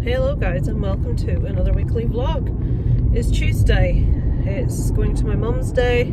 Hello guys, and welcome to another weekly vlog. It's Tuesday. It's going to my mum's day.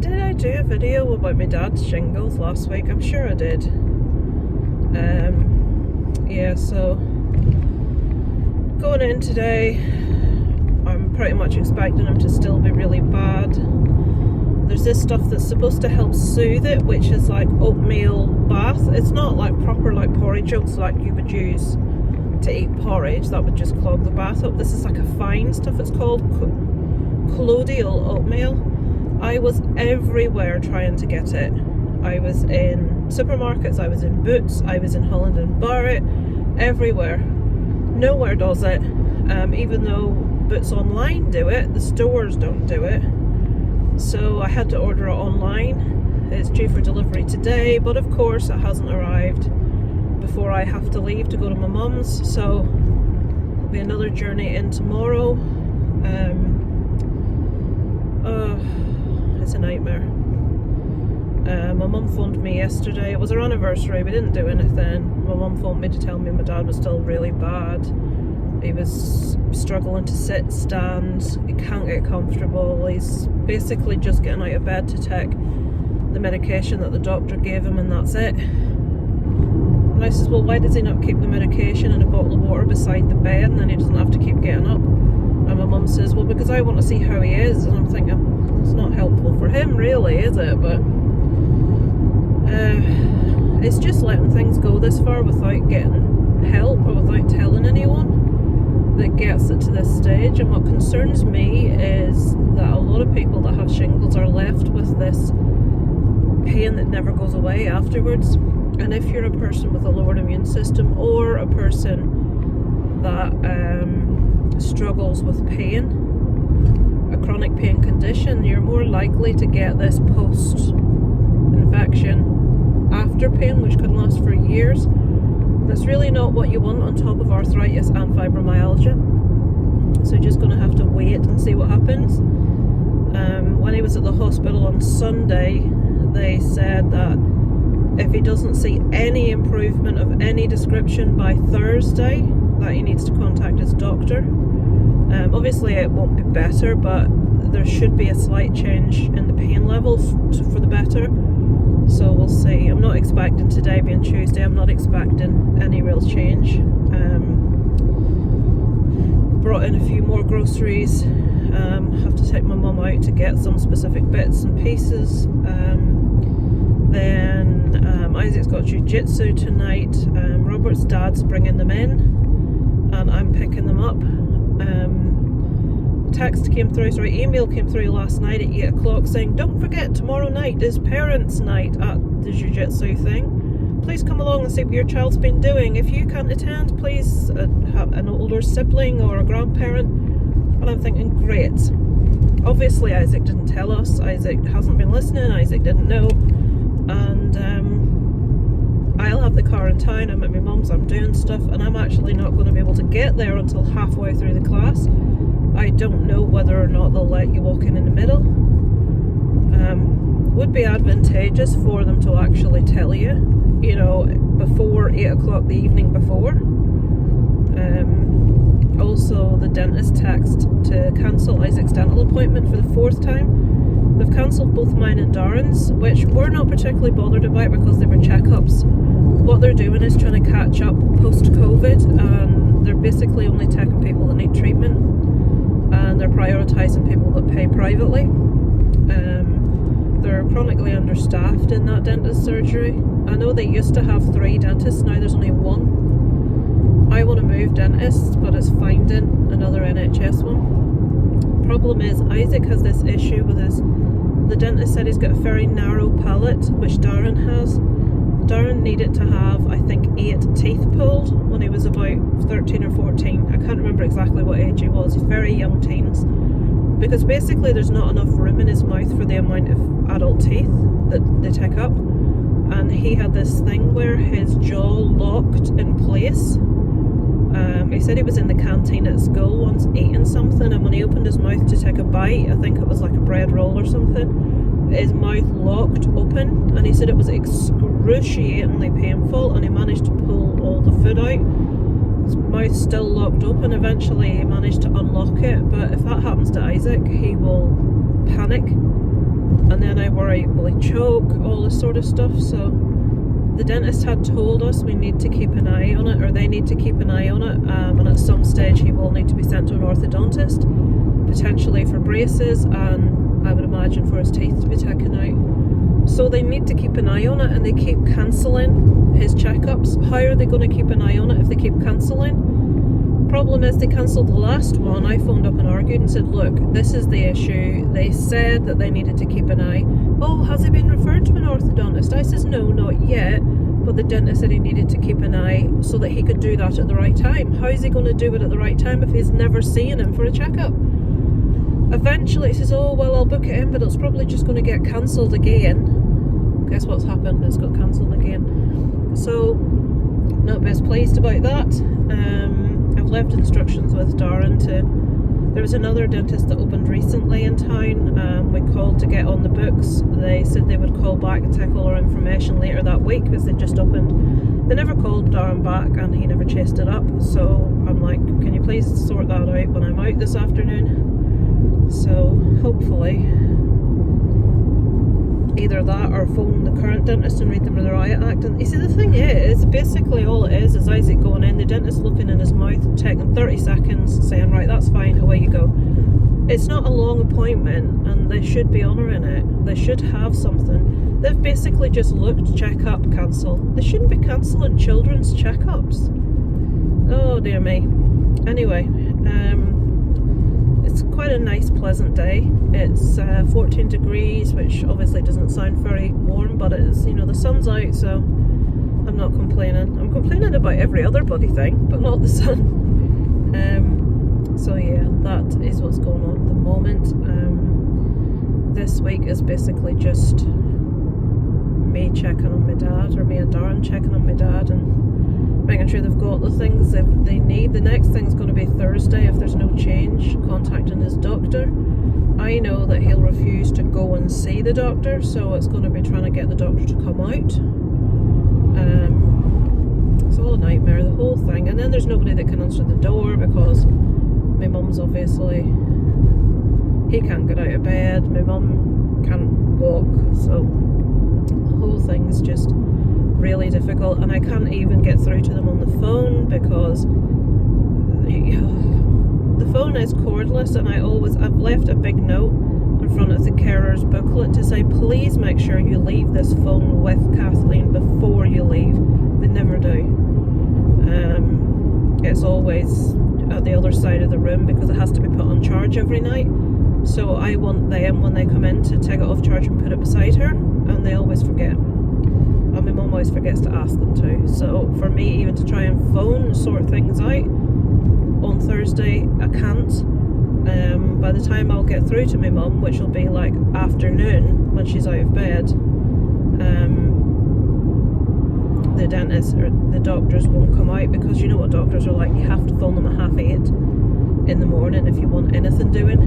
Did I do a video about my dad's shingles last week? I'm sure I did. Yeah, so going in today, I'm pretty much expecting him to still be really bad. There's this stuff that's supposed to help soothe it, which is like oatmeal bath. It's not like proper like porridge oats like you would use to eat porridge. That would just clog the bath up. This is like a fine stuff. It's called colloidal oatmeal. I was everywhere trying to get it. I was in supermarkets, I was in Boots, I was in Holland and Barrett, everywhere. Nowhere does it. Even though Boots online do it, the stores don't do it. So I had to order it online. It's due for delivery today, but of course it hasn't arrived before I have to leave to go to my mum's, so it'll be another journey in tomorrow. It's a nightmare. My mum phoned me yesterday. It was her anniversary, we didn't do anything. My mum phoned me to tell me my dad was still really bad. He was struggling to sit, stand, he can't get comfortable. He's basically just getting out of bed to take the medication that the doctor gave him, and that's it. And I says, well, why does he not keep the medication in a bottle of water beside the bed, and then he doesn't have to keep getting up? And my mum says, well, because I want to see how he is. And I'm thinking, it's not helpful for him really, is it? But it's just letting things go this far without getting help or without telling anyone that gets it to this stage. And what concerns me is that a lot of people that have shingles are left with this pain that never goes away afterwards. And if you're a person with a lowered immune system, or a person that struggles with pain, a chronic pain condition, you're more likely to get this post-infection after pain, which can last for years. That's really not what you want on top of arthritis and fibromyalgia. So you're just going to have to wait and see what happens. When he was at the hospital on Sunday, they said that if he doesn't see any improvement of any description by Thursday, that he needs to contact his doctor. Obviously it won't be better, but there should be a slight change in the pain level for the better. So we'll see. I'm not expecting today being Tuesday, I'm not expecting any real change. Brought in a few more groceries. Have to take my mum out to get some specific bits and pieces. Then Isaac's got jiu-jitsu tonight. Robert's dad's bringing them in and I'm picking them up. Email came through last night at 8 o'clock saying, don't forget, tomorrow night is parents' night at the jiu-jitsu thing. Please come along and see what your child's been doing. If you can't attend, please have an older sibling or a grandparent. And I'm thinking, great. Obviously Isaac didn't tell us, Isaac hasn't been listening, Isaac didn't know. And I'll have the car in town, I'm at my mum's, I'm doing stuff, and I'm actually not going to be able to get there until halfway through the class. I don't know whether or not they'll let you walk in the middle. Would be advantageous for them to actually tell you, you know, before 8 o'clock the evening before. Also, the dentist text to cancel Isaac's dental appointment for the 4th time. They've cancelled both mine and Darren's, which we're not particularly bothered about because they were checkups. What they're doing is trying to catch up post-COVID, and they're basically only taking people that need treatment, and they're prioritising people that pay privately. They're chronically understaffed in that dentist surgery. I know they used to have 3 dentists, now there's only 1. I want to move dentists, but it's finding another NHS one. Problem is, Isaac has this issue with the dentist said he's got a very narrow palate, which Darren has. Darren needed to have, I think, 8 teeth pulled when he was about 13 or 14. I can't remember exactly what age he was. He's very young teens. Because basically there's not enough room in his mouth for the amount of adult teeth that they take up. And he had this thing where his jaw locked in place. He said he was in the canteen at school once eating something, and when he opened his mouth to take a bite, I think it was like a bread roll or something, his mouth locked open and he said it was excruciatingly painful, and he managed to pull all the food out. His mouth still locked open. Eventually he managed to unlock it, but if that happens to Isaac, he will panic, and then I worry, will he choke, all this sort of stuff. So the dentist had told us we need to keep an eye on it, or they need to keep an eye on it, and at some stage he will need to be sent to an orthodontist, potentially for braces, and I would imagine for his teeth to be taken out. So they need to keep an eye on it, and they keep cancelling his checkups. How are they going to keep an eye on it if they keep cancelling? Problem is, they cancelled the last one. I phoned up and argued and said, look, this is the issue. They said that they needed to keep an eye. Oh, has he been referred to an orthodontist? I says, no, not yet. But the dentist said he needed to keep an eye so that he could do that at the right time. How is he going to do it at the right time if he's never seen him for a checkup? Eventually he says, oh, well, I'll book it in, but it's probably just going to get cancelled again. Guess what's happened? It's got cancelled again. So, not best pleased about that. I've left instructions with Darren to... There was another dentist that opened recently in town. We called to get on the books. They said they would call back and take all our information later that week because they just opened. They never called Darren back, and he never chased it up. So I'm like, can you please sort that out when I'm out this afternoon? So hopefully either that or phone the current dentist and read them the riot act. And you see, the thing is, basically all it is Isaac going in, the dentist looking in his mouth, taking 30 seconds, saying, right, that's fine, away you go. It's not a long appointment, and they should be honouring it. They should have something. They've basically just looked, check up, cancel. They shouldn't be cancelling children's checkups. Oh dear me. Anyway, it's quite a nice, pleasant day. It's 14 degrees, which obviously doesn't sound very warm, but it's, you know, the sun's out, so I'm not complaining. I'm complaining about every other bloody thing, but not the sun. So yeah, that is what's going on at the moment. This week is basically just me checking on my dad, or me and Darren checking on my dad, and making sure they've got the things that they need. The next thing's going to be Thursday, if there's no change, contacting his doctor. I know that he'll refuse to go and see the doctor, so it's going to be trying to get the doctor to come out. It's all a nightmare, the whole thing. And then there's nobody that can answer the door because my mum's obviously, he can't get out of bed, my mum can't walk, so the whole thing's just really difficult, and I can't even get through to them on the phone because the phone is cordless, and I've left a big note in front of the carer's booklet to say, please make sure you leave this phone with Kathleen before you leave. They never do. It's always at the other side of the room because it has to be put on charge every night. So I want them, when they come in, to take it off charge and put it beside her, and they always forget. And my mum always forgets to ask them to. So for me, even to try and sort things out on Thursday, I can't. By the time I'll get through to my mum, which will be like afternoon when she's out of bed, the dentist or the doctors won't come out, because you know what doctors are like, you have to phone them at 8:30 in the morning if you want anything doing.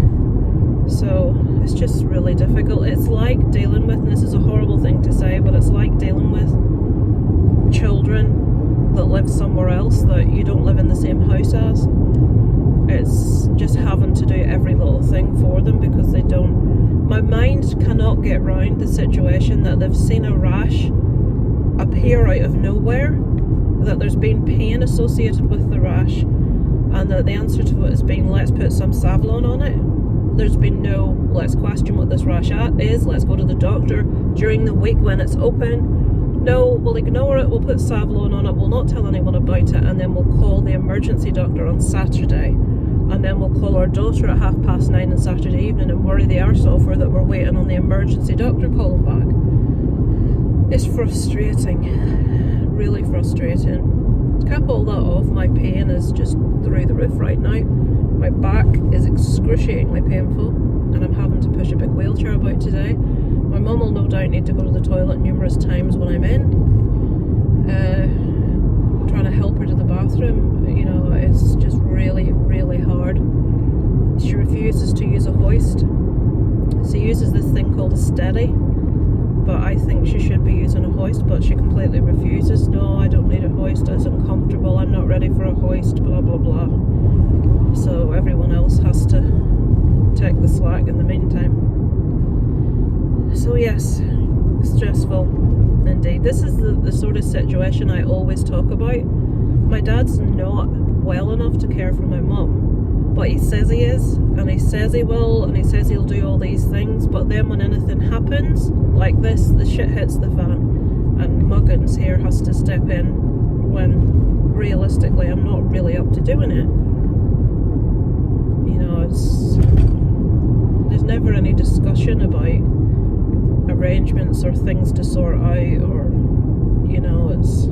So it's just really difficult. It's like dealing with, and this is a horrible thing to say, but it's like dealing with children that live somewhere else that you don't live in the same house as. It's just having to do every little thing for them because they don't. My mind cannot get round the situation that they've seen a rash appear out of nowhere, that there's been pain associated with the rash, and that the answer to it has been, let's put some Savlon on it. There's been no, let's question what this rash is, let's go to the doctor during the week when it's open. No, we'll ignore it, we'll put Savlon on it, we'll not tell anyone about it, and then we'll call the emergency doctor on Saturday. And then we'll call our daughter at 9:30 on Saturday evening and worry the arse off her that we're waiting on the emergency doctor calling back. It's frustrating, really frustrating. To cap all that off, my pain is just through the roof right now. My back is excruciatingly painful, and I'm having to push a big wheelchair about today. My mum will no doubt need to go to the toilet numerous times when I'm in. Trying to help her to the bathroom, you know, it's just really, really hard. She refuses to use a hoist. She uses this thing called a steady, but I think she should be hoist, but she completely refuses. No, I don't need a hoist, it's uncomfortable, I'm not ready for a hoist, blah blah blah. So everyone else has to take the slack in the meantime. So yes, stressful indeed. This is the sort of situation I always talk about. My dad's not well enough to care for my mum, but he says he is, and he says he will, and he says he'll do all these things, but then when anything happens like this, the shit hits the fan, and Muggins here has to step in when realistically I'm not really up to doing it. You know, there's never any discussion about arrangements or things to sort out, or you know, it's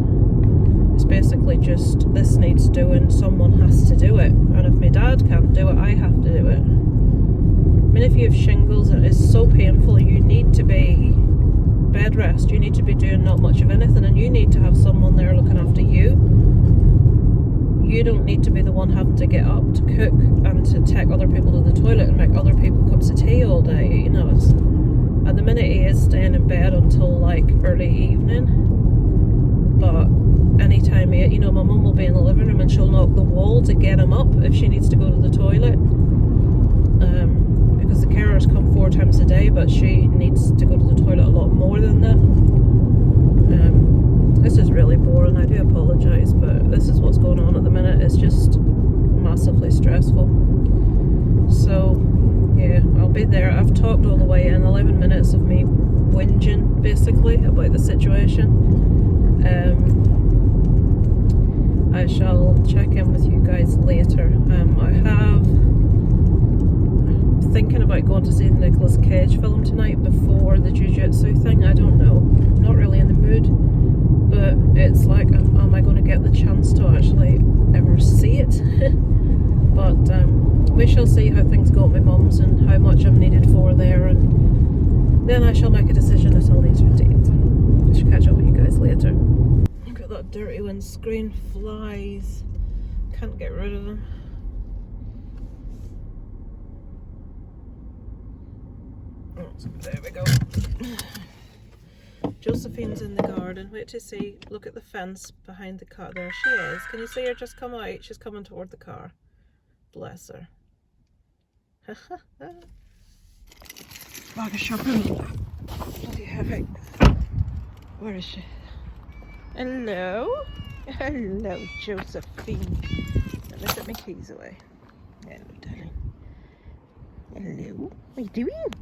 basically just, this needs doing, someone has to do it, and if my dad can't do it, I have to do it. I mean, if you have shingles, it is so painful, you need to be bed rest, you need to be doing not much of anything, and you need to have someone there looking after you. You don't need to be the one having to get up to cook and to take other people to the toilet and make other people cups of tea all day, you know. At the minute he is staying in bed until like early evening, but anytime he, you know, my mum will be in the living room and she'll knock the wall to get him up if she needs to go to the toilet, because the carers come 4 times a day, but she needs to go to the toilet a lot more than that. This is really boring, I do apologise, but this is what's going on at the minute. It's just massively stressful. So yeah, I'll be there. I've talked all the way in, 11 minutes of me whinging basically about the situation. I shall check in with you guys later. I'm thinking about going to see the Nicolas Cage film tonight before the jiu-jitsu thing. I don't know, not really in the mood, but it's like, am I going to get the chance to actually ever see it? But we shall see how things go at my mum's and how much I'm needed for there, and then I shall make a decision at a later date. I shall catch up with you guys later. Look at that dirty windscreen, flies, can't get rid of them. Oh, there we go. Josephine's in the garden. Wait to see, look at the fence behind the car. There she is. Can you see her just come out? She's coming toward the car. Bless her. Bag of shopping. Bloody heavy. Where is she? Hello? Hello, Josephine. Let me put my keys away. Hello, darling. Hello. What are you doing?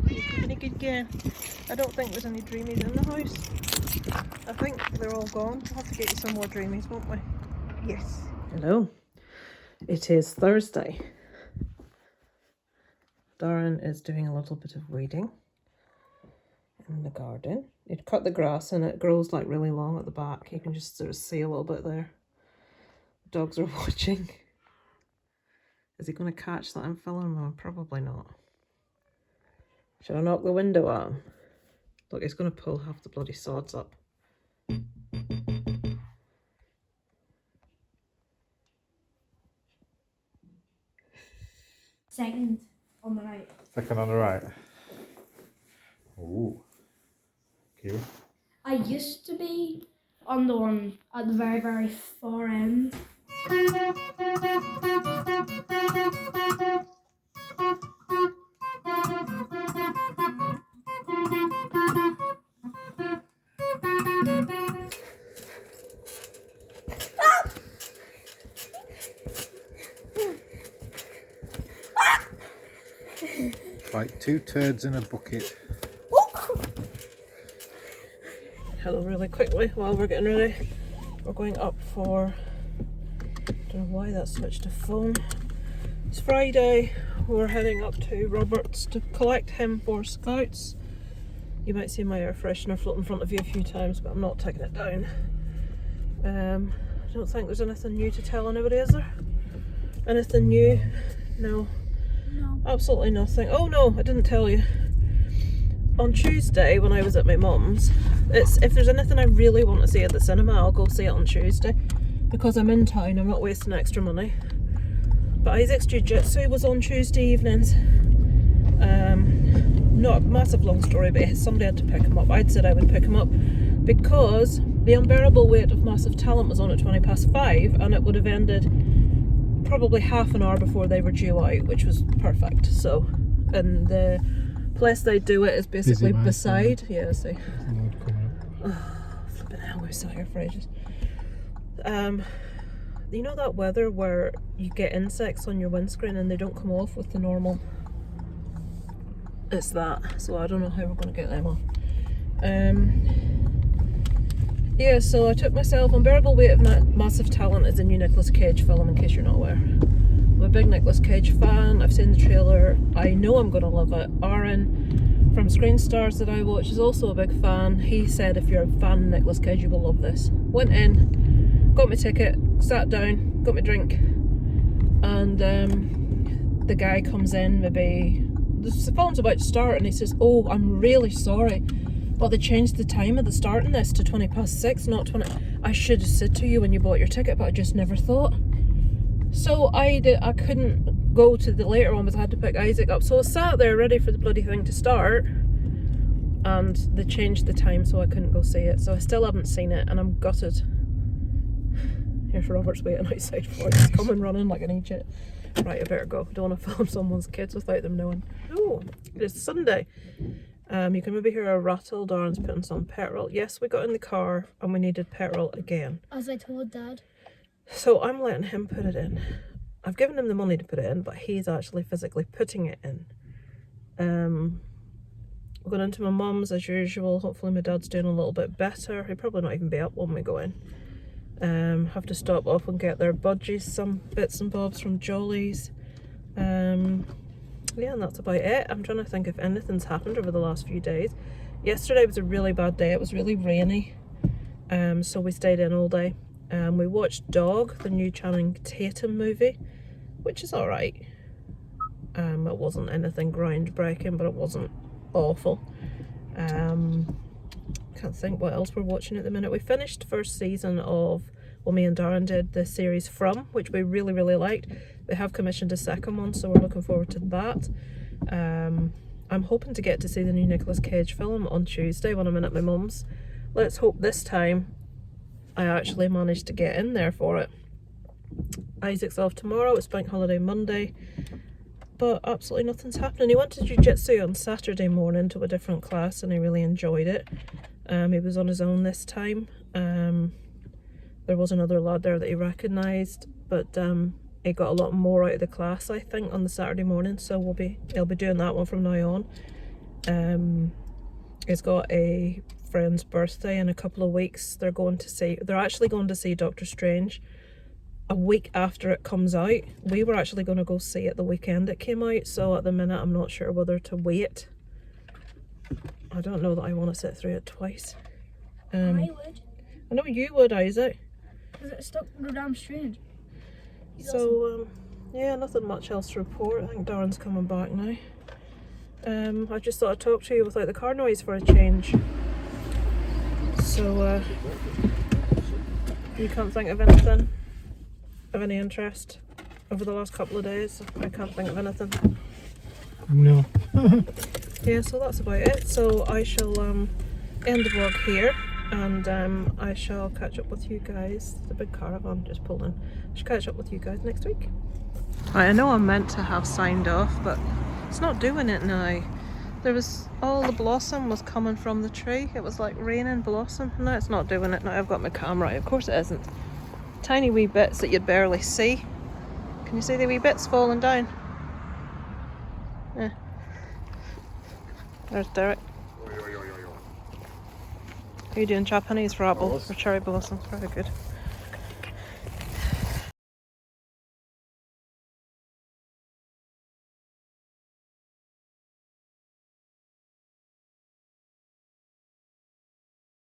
You're keeping a good girl. I don't think there's any dreamies in the house. I think they're all gone. We'll have to get you some more dreamies, won't we? Yes. Hello. It is Thursday. Darren is doing a little bit of weeding in the garden. He'd cut the grass and it grows like really long at the back. You can just sort of see a little bit there. The dogs are watching. Is he going to catch that and film him? Probably not. Should I knock the window at him? Look, he's going to pull half the bloody sods up. Second on the right. Second on the right. Ooh. Cute. I used to be on the one at the very, very far end. Like 2 turds in a bucket. Hello, really quickly while we're getting ready. We're going up for, don't know why that switched to phone. It's Friday. We're heading up to Robert's to collect him for Scouts. You might see my air freshener float in front of you a few times, but I'm not taking it down. I don't think there's anything new to tell anybody, is there? Anything new? No. No. Absolutely nothing. Oh no, I didn't tell you. On Tuesday when I was at my mum's, if there's anything I really want to see at the cinema, I'll go see it on Tuesday because I'm in town, I'm not wasting extra money. But Isaac's Jiu-Jitsu was on Tuesday evenings. not a massive long story, but somebody had to pick him up. I'd said I would pick him up because the unbearable weight of massive talent was on at 5:20, and it would have ended probably half an hour before they were due out, which was perfect. So, and the place they do it is basically beside. Yeah, see. Flipping hell, we've sat here for ages. You know that weather where you get insects on your windscreen and they don't come off with the normal? It's that. So I don't know how we're going to get them off. Yeah, so I took myself Unbearable Weight of Massive Talent is a new Nicolas Cage film, in case you're not aware. I'm a big Nicolas Cage fan. I've seen the trailer. I know I'm going to love it. Aaron from Screen Stars that I watch is also a big fan. He said if you're a fan of Nicolas Cage you will love this. Went in, got my ticket, sat down, got my drink, and the guy comes in, maybe the film's about to start, and he says, "Oh, I'm really sorry, but they changed the time of the starting this to 6:20, not 20. I should have said to you when you bought your ticket, but I just never thought." So I couldn't go to the later one because I had to pick Isaac up. So I sat there ready for the bloody thing to start, and they changed the time, so I couldn't go see it. So I still haven't seen it, and I'm gutted. Here's Robert's waiting outside for it. He's coming running like an idiot. Right, I better go. Don't want to film someone's kids without them knowing. Oh, it's Sunday. You can maybe hear a rattle. Darren's putting some petrol. Yes, we got in the car and we needed petrol again. As I told Dad. So I'm letting him put it in. I've given him the money to put it in, but he's actually physically putting it in. We're going into my mum's as usual. Hopefully my dad's doing a little bit better. He'll probably not even be up when we go in. Have to stop off and get their budgies, some bits and bobs from Jolly's. Yeah, and that's about it. I'm trying to think if anything's happened over the last few days. Yesterday was a really bad day. It was really rainy, so we stayed in all day. We watched Dog, the new Channing Tatum movie, which is alright. It wasn't anything groundbreaking, but it wasn't awful. Can't think what else we're watching at the minute. We finished first season of, well, me and Darren did the series From, which we really, really liked. They have commissioned a second one, so we're looking forward to that. I'm hoping to get to see the new Nicolas Cage film on Tuesday when I'm in at my mum's. Let's hope this time I actually manage to get in there for it. Isaac's off tomorrow. It's bank holiday Monday, but absolutely nothing's happening. He went to jiu-jitsu on Saturday morning to a different class and he really enjoyed it. He was on his own this time. There was another lad there that he recognised, but he got a lot more out of the class, I think, on the Saturday morning, so he'll be doing that one from now on. He's got a friend's birthday in a couple of weeks. They're actually going to see Doctor Strange a week after it comes out. We were actually going to go see it the weekend it came out, so at the minute I'm not sure whether to wait. I don't know that I want to sit through it twice. I would. I know you would, Isaac. Because it's stuck no damn strange. So, yeah, nothing much else to report. I think Darren's coming back now. I just thought I'd talk to you without the car noise for a change. So, you can't think of anything of any interest over the last couple of days? I can't think of anything. No. Yeah, so that's about it. So I shall end the vlog here, and I shall catch up with you guys. The big caravan just pulled in. I shall catch up with you guys next week. I know I'm meant to have signed off, but it's not doing it now. There was all the blossom was coming from the tree. It was like raining blossom. Now it's not doing it. Now I've got my camera. Of course it isn't. Tiny wee bits that you'd barely see. Can you see the wee bits falling down? Yeah. There's Derek. Are you doing Japanese for apple or cherry blossom? Very good.